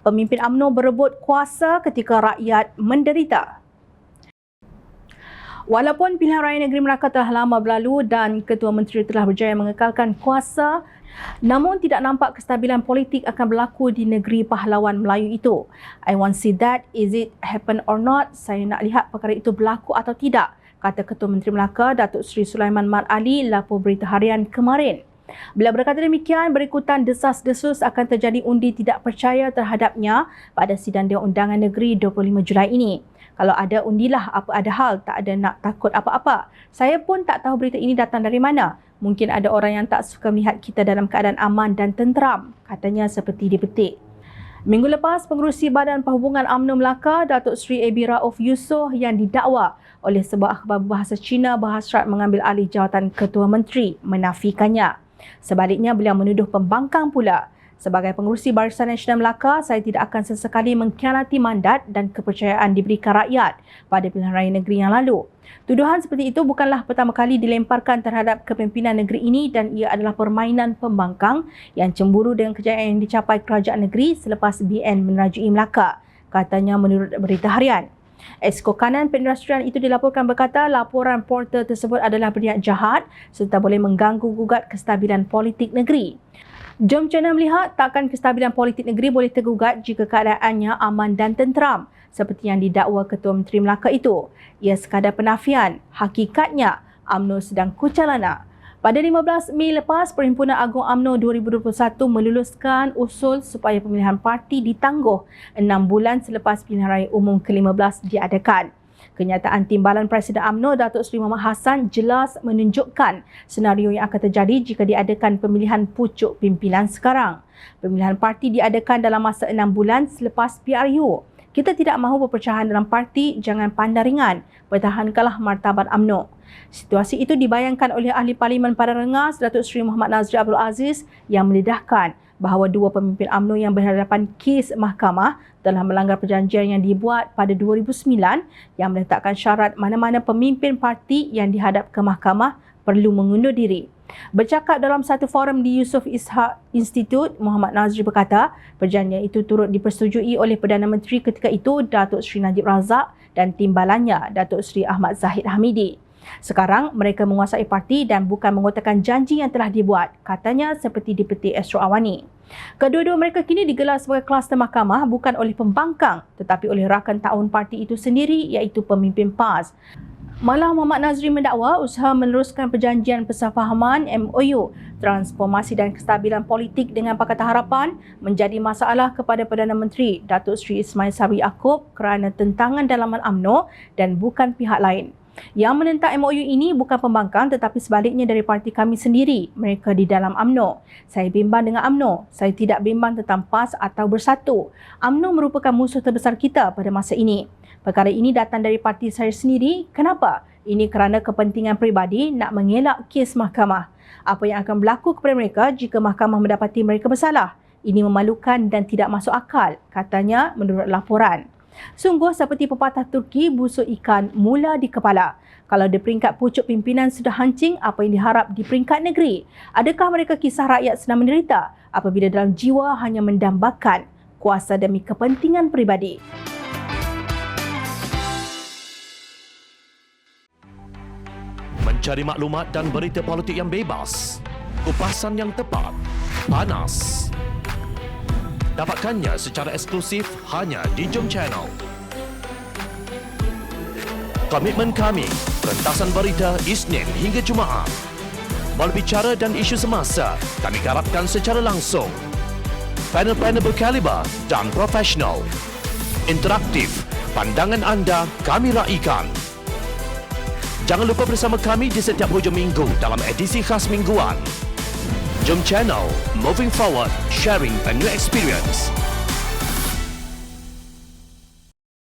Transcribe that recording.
Pemimpin UMNO berebut kuasa ketika rakyat menderita. Walaupun pilihan raya negeri Melaka telah lama berlalu dan Ketua Menteri telah berjaya mengekalkan kuasa, namun tidak nampak kestabilan politik akan berlaku di negeri pahlawan Melayu itu. I want to see that, is it happen or not? Saya nak lihat perkara itu berlaku atau tidak, kata Ketua Menteri Melaka, Datuk Seri Sulaiman Mat Ali, lapor Berita Harian kemarin. Bila berkata demikian, berikutan desas-desus akan terjadi undi tidak percaya terhadapnya pada sidang Dewan Undangan Negeri 25 Julai ini. Kalau ada undilah, apa ada hal, tak ada nak takut apa-apa. Saya pun tak tahu berita ini datang dari mana. Mungkin ada orang yang tak suka melihat kita dalam keadaan aman dan tenteram, katanya seperti dipetik. Minggu lepas, Pengerusi Badan Perhubungan UMNO Melaka, Datuk Seri A.B. Rauf Yusof yang didakwa oleh sebuah akhbar berbahasa Cina berhasrat mengambil alih jawatan Ketua Menteri, menafikannya. Sebaliknya, beliau menuduh pembangkang pula. Sebagai Pengerusi Barisan Nasional Melaka, saya tidak akan sesekali mengkhianati mandat dan kepercayaan diberikan rakyat pada pilihan raya negeri yang lalu. Tuduhan seperti itu bukanlah pertama kali dilemparkan terhadap kepimpinan negeri ini dan ia adalah permainan pembangkang yang cemburu dengan kejayaan yang dicapai kerajaan negeri selepas BN menerajui Melaka, katanya menurut Berita Harian. Exco Kanan Perindustrian itu dilaporkan berkata laporan portal tersebut adalah berniat jahat serta boleh mengganggu gugat kestabilan politik negeri. Jom channel melihat takkan kestabilan politik negeri boleh tergugat jika keadaannya aman dan tenteram seperti yang didakwa Ketua Menteri Melaka itu. Ia sekadar penafian. Hakikatnya, UMNO sedang kucalana. Pada 15 Mei lepas, Perhimpunan Agung UMNO 2021 meluluskan usul supaya pemilihan parti ditangguh 6 bulan selepas pilihan raya umum ke-15 diadakan. Kenyataan Timbalan Presiden UMNO Datuk Seri Muhammad Hassan jelas menunjukkan senario yang akan terjadi jika diadakan pemilihan pucuk pimpinan sekarang. Pemilihan parti diadakan dalam masa 6 bulan selepas PRU. Kita tidak mahu perpecahan dalam parti, jangan pandang ringan. Pertahankanlah martabat UMNO. Situasi itu dibayangkan oleh Ahli Parlimen Padang Rengas Datuk Seri Muhammad Nazri Abdul Aziz yang mendedahkan bahawa dua pemimpin UMNO yang berhadapan kes mahkamah telah melanggar perjanjian yang dibuat pada 2009 yang meletakkan syarat mana-mana pemimpin parti yang dihadap ke mahkamah perlu mengundur diri. Bercakap dalam satu forum di Yusof Ishak Institute, Muhammad Nazri berkata perjanjian itu turut dipersetujui oleh Perdana Menteri ketika itu Datuk Seri Najib Razak dan timbalannya Datuk Seri Ahmad Zahid Hamidi. Sekarang mereka menguasai parti dan bukan mengutarakan janji yang telah dibuat, katanya seperti dipetik Astro Awani. Kedua-dua mereka kini digelar sebagai kluster mahkamah bukan oleh pembangkang tetapi oleh rakan ta'awun parti itu sendiri iaitu pemimpin PAS. Malah Muhammad Nazri mendakwa usaha meneruskan perjanjian persefahaman MOU transformasi dan kestabilan politik dengan Pakatan Harapan menjadi masalah kepada Perdana Menteri Datuk Seri Ismail Sabri Yaakob kerana tentangan dalaman UMNO dan bukan pihak lain. Yang menentang MOU ini bukan pembangkang tetapi sebaliknya dari parti kami sendiri, mereka di dalam UMNO. Saya bimbang dengan UMNO. Saya tidak bimbang tentang PAS atau bersatu. UMNO merupakan musuh terbesar kita pada masa ini. Perkara ini datang dari parti saya sendiri. Kenapa? Ini kerana kepentingan peribadi nak mengelak kes mahkamah. Apa yang akan berlaku kepada mereka jika mahkamah mendapati mereka bersalah? Ini memalukan dan tidak masuk akal, katanya menurut laporan. Sungguh seperti pepatah Turki, busuk ikan mula di kepala. Kalau di peringkat pucuk pimpinan sudah hancing, apa yang diharap di peringkat negeri? Adakah mereka kisah rakyat sedang menderita apabila dalam jiwa hanya mendambakan kuasa demi kepentingan peribadi? Mencari maklumat dan berita politik yang bebas, kupasan yang tepat, panas. Dapatkannya secara eksklusif hanya di Jom Channel. Komitmen kami, pentasan berita Isnin hingga Jumaat. Berbicara dan isu semasa, kami garapkan secara langsung. Panel-panel berkaliber dan profesional. Interaktif, pandangan anda kami raikan. Jangan lupa bersama kami di setiap hujung minggu dalam edisi khas mingguan. Jom Channel, moving forward, sharing a new experience.